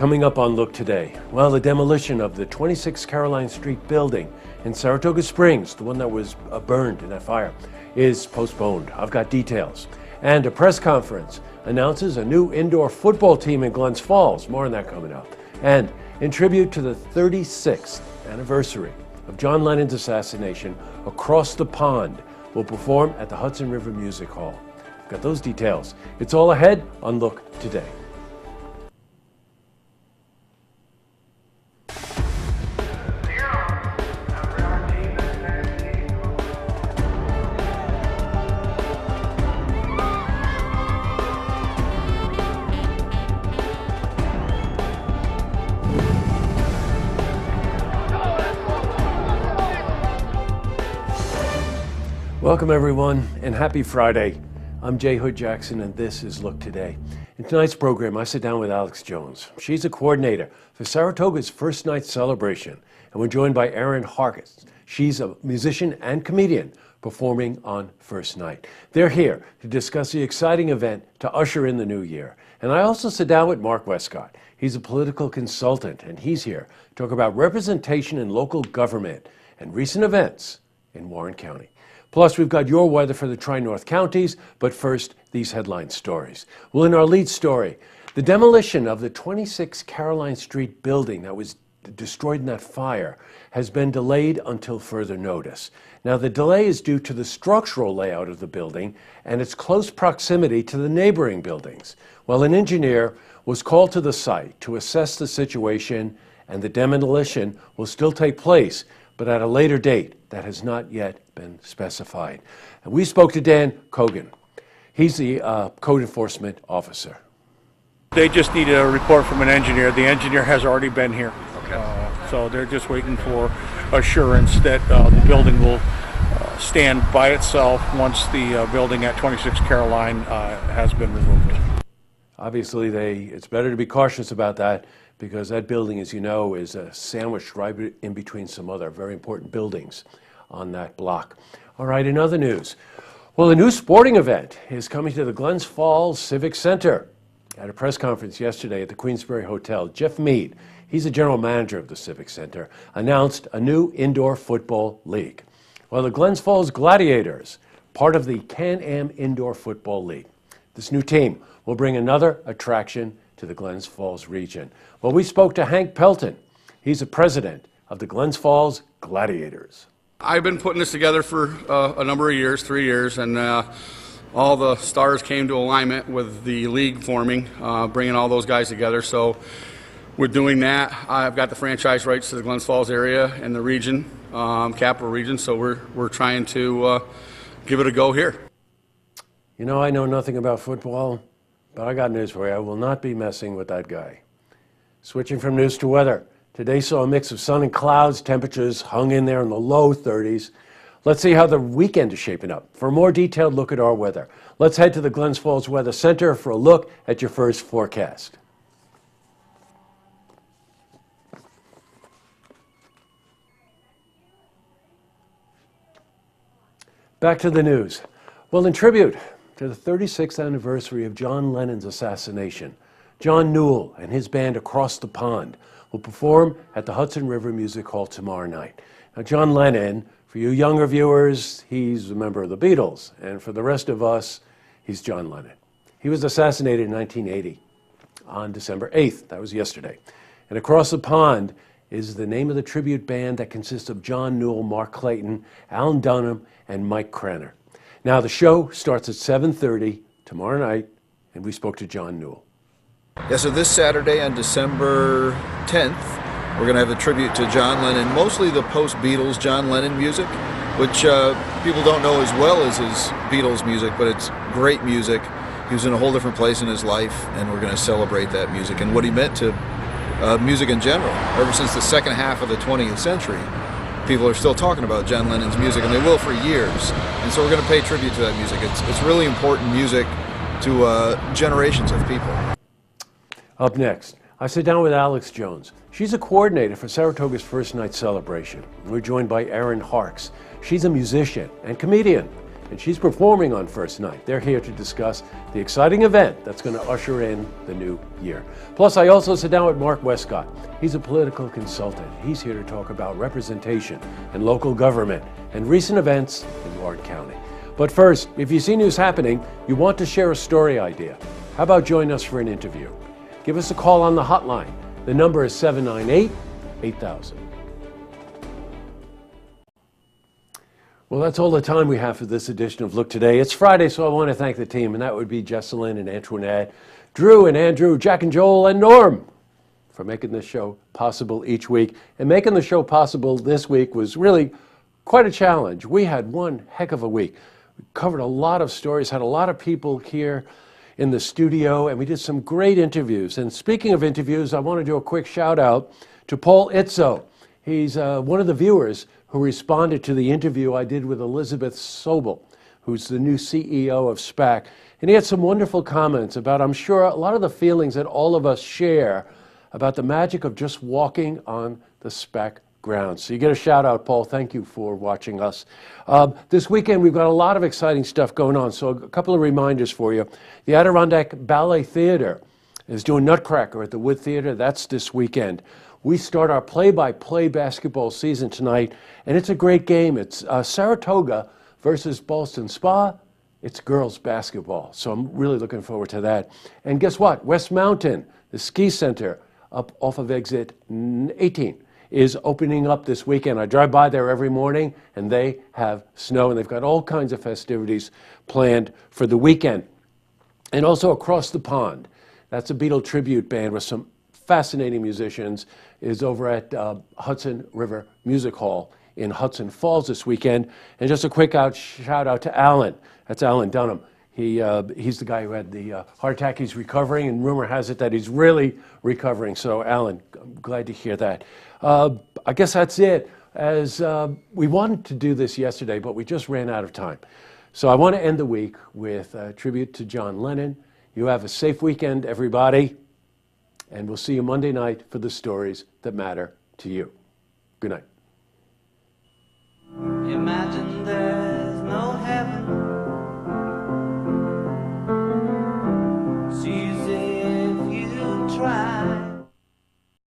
Coming up on Look Today, well, the demolition of the 26 Caroline Street building in Saratoga Springs, the one that was burned in that fire, is postponed. I've got details. And a press conference announces a new indoor football team in Glens Falls. More on that coming up. And in tribute to the 36th anniversary of John Lennon's assassination, Across the Pond will perform at the Hudson River Music Hall. I've got those details. It's all ahead on Look Today. Welcome everyone, and happy Friday. I'm Jay Hood Jackson, and this is Look Today. In tonight's program, I sit down with Alex Jones. She's a coordinator for Saratoga's First Night Celebration, and we're joined by Erin Harkins. She's a musician and comedian performing on First Night. They're here to discuss the exciting event to usher in the new year. And I also sit down with Mark Westcott. He's a political consultant, and he's here to talk about representation in local government and recent events in Warren County. Plus, we've got your weather for the Tri-North counties, but first, these headline stories. Well, in our lead story, the demolition of the 26 Caroline Street building that was destroyed in that fire has been delayed until further notice. Now, the delay is due to the structural layout of the building and its close proximity to the neighboring buildings. Well, an engineer was called to the site to assess the situation, and the demolition will still take place, but at a later date that has not yet been specified. And we spoke to Dan Cogan. He's the code enforcement officer. They just need a report from an engineer. The engineer has already been here. Okay. So they're just waiting for assurance that the building will stand by itself once the building at 26 Caroline has been removed. Obviously, it's better to be cautious about that, because that building, as you know, is sandwiched right in between some other very important buildings on that block. All right, in other news, well, a new sporting event is coming to the Glens Falls Civic Center. At a press conference yesterday at the Queensbury Hotel, Jeff Mead, he's the general manager of the Civic Center, announced a new indoor football league. Well, the Glens Falls Gladiators, part of the Can-Am Indoor Football League. This new team will bring another attraction to the Glens Falls region. Well, we spoke to Hank Pelton. He's the president of the Glens Falls Gladiators. I've been putting this together for a number of years, 3 years, and all the stars came to alignment with the league forming, bringing all those guys together. So we're doing that. I've got the franchise rights to the Glens Falls area and the region, capital region, so we're trying to give it a go here. You know, I know nothing about football, but I got news for you. I will not be messing with that guy. Switching from news to weather. Today saw a mix of sun and clouds. Temperatures hung in there in the low 30s. Let's see how the weekend is shaping up. For a more detailed look at our weather, let's head to the Glens Falls Weather Center for a look at your first forecast. Back to the news. Well, in tribute to the 36th anniversary of John Lennon's assassination, John Newell and his band Across the Pond will perform at the Hudson River Music Hall tomorrow night. Now, John Lennon, for you younger viewers, he's a member of the Beatles, and for the rest of us, he's John Lennon. He was assassinated in 1980 on December 8th. That was yesterday. And Across the Pond is the name of the tribute band that consists of John Newell, Mark Clayton, Alan Dunham, and Mike Cranner. Now, the show starts at 7:30 tomorrow night, and we spoke to John Newell. Yeah, so this Saturday on December 10th, we're going to have a tribute to John Lennon, mostly the post-Beatles John Lennon music, which people don't know as well as his Beatles music, but it's great music. He was in a whole different place in his life, and we're going to celebrate that music and what he meant to music in general. Ever since the second half of the 20th century, people are still talking about John Lennon's music, and they will for years. And so we're going to pay tribute to that music. It's really important music to generations of people. Up next, I sit down with Alex Jones. She's a coordinator for Saratoga's First Night Celebration. We're joined by Erin Harkins. She's a musician and comedian. and she's performing on first night. They're here to discuss the exciting event that's going to usher in the new year. Plus, I also sit down with Mark Westcott. He's a political consultant. He's here to talk about representation and local government and recent events in Warren County. But first, if you see news happening, you want to share a story idea, how about join us for an interview? Give us a call on the hotline. The number is 798-8000. Well, that's all the time we have for this edition of Look Today. It's Friday, so I want to thank the team, and that would be Jesselyn and Antoinette, Drew and Andrew, Jack and Joel, and Norm for making this show possible each week. And making the show possible this week was really quite a challenge. We had one heck of a week. We covered a lot of stories, had a lot of people here in the studio, and we did some great interviews. And speaking of interviews, I want to do a quick shout out to Paul Itzo. He's one of the viewers who responded to the interview I did with Elizabeth Sobel, who's the new CEO of SPAC. And he had some wonderful comments about, I'm sure, a lot of the feelings that all of us share about the magic of just walking on the SPAC grounds. So you get a shout out, Paul. Thank you for watching us. This weekend, we've got a lot of exciting stuff going on. So a couple of reminders for you. The Adirondack Ballet Theater is doing Nutcracker at the Wood Theater. That's this weekend. We start our play-by-play basketball season tonight, and it's a great game. It's Saratoga versus Boston Spa. It's girls basketball, so I'm really looking forward to that. And guess what? West Mountain, the ski center up off of exit 18, is opening up this weekend. I drive by there every morning, and they have snow, and they've got all kinds of festivities planned for the weekend. And also across the pond, that's a Beatle tribute band with some fascinating musicians, is over at Hudson River Music Hall in Hudson Falls this weekend. And just a quick shout out to Alan. That's Alan Dunham. He's the guy who had the heart attack. He's recovering, and rumor has it that he's really recovering. So Alan, I'm glad to hear that. I guess that's it. As we wanted to do this yesterday, but we just ran out of time. So I want to end the week with a tribute to John Lennon. You have a safe weekend, everybody. And we'll see you Monday night for the stories that matter to you. Good night. Imagine